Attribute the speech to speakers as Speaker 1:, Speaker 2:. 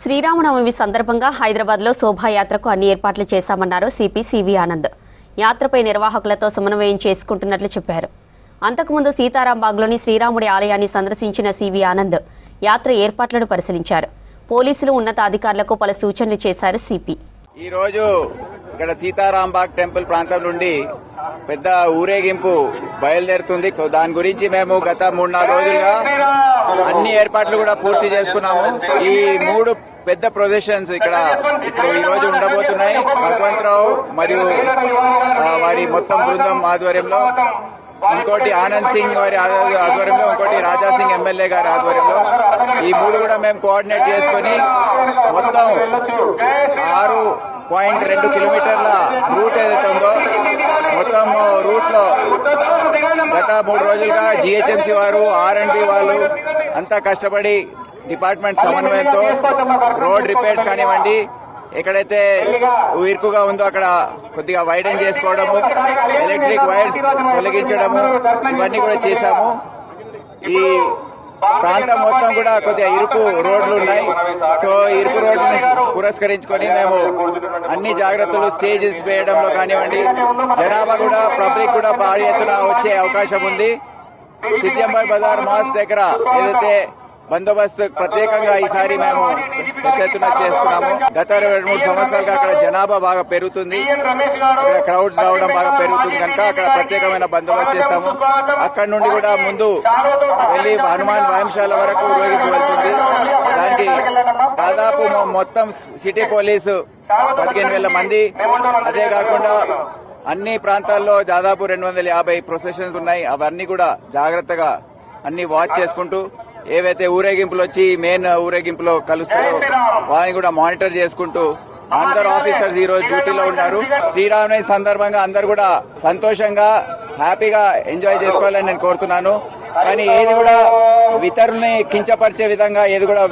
Speaker 1: శ్రీరామనవమి సందర్భంగా హైదరాబాద్లో శోభాయాత్రకు అన్ని ఏర్పాట్లు చేశామన్నారు సిపి సివి ఆనంద్. యాత్రపై నిర్వాహకులతో సమన్వయం చేసుకుంటున్నట్లు చెప్పారు. అంతకుముందు సీతారాంబాగ్లోని శ్రీరాముడి ఆలయాన్ని సందర్శించిన సివి ఆనంద్ యాత్ర ఏర్పాట్లను పరిశీలించారు. పోలీసులు ఉన్నతాధికారులకు పలు సూచనలు చేశారు సిపి.
Speaker 2: ఈ రోజు ఇక్కడ సీతారాంబాగ్ టెంపుల్ ప్రాంతం నుండి పెద్ద ఊరేగింపు బయలుదేరుతుంది. సో దాని గురించి మేము గత 3-4 రోజులుగా అన్ని ఏర్పాట్లు కూడా పూర్తి చేసుకున్నాము. ఈ 3 పెద్ద ప్రొసెషన్స్ ఇక్కడ ఇప్పుడు ఈ రోజు ఉండబోతున్నాయి. భగవంతరావు మరియు వారి మొత్తం బృందం ఆధ్వర్యంలో, ఇంకోటి ఆనంద్ సింగ్ వారి ఆధ్వర్యంలో, ఇంకోటి రాజా సింగ్ ఎమ్మెల్యే గారి ఆధ్వర్యంలో, ఈ 3 కూడా మేము కోఆర్డినేట్ చేసుకుని మొత్తం 6.2 కిలోమీటర్ల రూట్ ఏదైతే ఉందో మొత్తం రూట్ లో గత 3 రోజులుగా జిహెచ్ఎంసీ వారు, R&B వాళ్ళు అంతా కష్టపడి డిపార్ట్మెంట్ సమన్వయంతో రోడ్ రిపేర్స్ కానివ్వండి, ఎక్కడైతే ఇరుకుగా ఉందో అక్కడ కొద్దిగా వైడెన్ చేసుకోవడము, ఎలక్ట్రిక్ వైర్స్ తొలగించడము, ఇవన్నీ కూడా చేశాము. ఈ ప్రాంతం మొత్తం కూడా కొద్దిగా ఇరుకు రోడ్లు ఉన్నాయి. సో ఇరుకు రోడ్లని పురస్కరించుకొని మేము అన్ని జాగ్రత్తలు, స్టేజెస్ వేయడంలో కానివ్వండి, జనాభా కూడా పబ్లిక్ కూడా భారీ ఎత్తున వచ్చే అవకాశం ఉంది. సిద్దింబర్ బజార్ మాస్ దగ్గర ఏదైతే బందోబస్తు ప్రత్యేకంగా ఈసారి మేము పెద్ద ఎత్తున చేస్తున్నాము. గత 2-3 సంవత్సరాలుగా అక్కడ జనాభా బాగా పెరుగుతుంది, అక్కడ క్రౌడ్స్ రావడం బాగా పెరుగుతుంది కనుక అక్కడ ప్రత్యేకమైన బందోబస్తు చేస్తాము. అక్కడ నుండి కూడా ముందు వెళ్లి హనుమాన్ వ్యాయామశాల వరకు ఊరేగింపు వెళ్తుంది. దానికి దాదాపు మొత్తం సిటీ పోలీసు 15,000 మంది, అదే కాకుండా అన్ని ప్రాంతాల్లో దాదాపు 250 ప్రొసెషన్స్ ఉన్నాయి. అవన్నీ కూడా జాగ్రత్తగా అన్ని వాచ్ చేసుకుంటూ, ఏవైతే ఊరేగింపులు వచ్చి మెయిన్ ఊరేగింపులో కలుస్తారో వారిని కూడా మానిటర్ చేసుకుంటూ అందరు ఆఫీసర్స్ ఈ రోజు డ్యూటీలో ఉన్నారు. శ్రీరామనవమి సందర్భంగా అందరు కూడా సంతోషంగా, హ్యాపీగా ఎంజాయ్ చేసుకోవాలని నేను కోరుతున్నాను. కానీ ఏది కూడా ఇతరుల్ని కించపరిచే విధంగా ఏది కూడా